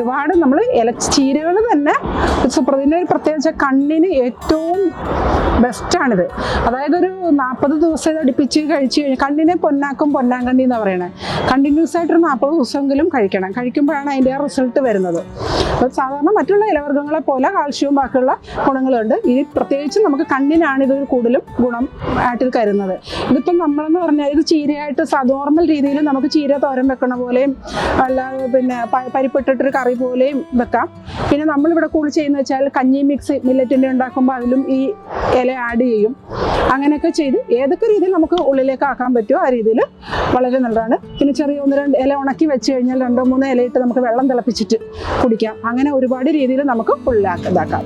ഒരുപാട് നമ്മൾ ചീരകൾ തന്നെ സുപ്രതിൻ്റെ ഒരു പ്രത്യേകിച്ച് കണ്ണിന് ഏറ്റവും ബെസ്റ്റാണിത്. അതായത് ഒരു 40 ദിവസം ഇത് അടുപ്പിച്ച് കഴിച്ച് കഴിഞ്ഞാൽ കണ്ണിനെ പൊന്നാക്കും പൊന്നാങ്കണ്ണി എന്ന് പറയണേ. കണ്ടിന്യൂസ് ആയിട്ടൊരു 40 ദിവസമെങ്കിലും കഴിക്കുമ്പോഴാണ് അതിൻ്റെ ആ റിസൾട്ട് വരുന്നത്. അപ്പോൾ സാധാരണ മറ്റുള്ള ഇലവർഗ്ഗങ്ങളെ പോലെ കാൽഷ്യവും ബാക്കിയുള്ള ഗുണങ്ങളുണ്ട്. ഇത് പ്രത്യേകിച്ച് നമുക്ക് കണ്ണിനാണ് ഇത് കൂടുതലും ഗുണം ആയിട്ട് കരുതുന്നത്. ഇതിപ്പം നമ്മളെന്ന് പറഞ്ഞാൽ ഇത് ചീരയായിട്ട് നോർമൽ രീതിയിൽ നമുക്ക് ചീര തോരൻ വെക്കണ പോലെയും അല്ലാതെ പിന്നെ പരിപ്പിട്ടിട്ടൊരു കറി പോലെയും വെക്കാം. പിന്നെ നമ്മളിവിടെ കൂടുതൽ ചെയ്യുന്നത് വെച്ചാൽ കഞ്ഞി മിക്സ് മില്ലറ്റിൻ്റെ ഉണ്ടാക്കുമ്പോൾ അതിലും ഈ ഇല ആഡ് ചെയ്യും. അങ്ങനെയൊക്കെ ചെയ്ത് ഏതൊക്കെ രീതിയിൽ നമുക്ക് ഉള്ളിലേക്ക് ആക്കാൻ പറ്റുമോ ആ രീതിയിൽ വളരെ നല്ലതാണ്. പിന്നെ ചെറിയ 1-2 ഇല ഉണക്കി വെച്ച് കഴിഞ്ഞാൽ 2-3 ഇലയിട്ട് നമുക്ക് വെള്ളം തിളപ്പിച്ചിട്ട് കുടിക്കാം. അങ്ങനെ ഒരുപാട് രീതിയിൽ നമുക്ക് ഉള്ളിലാക്കാം.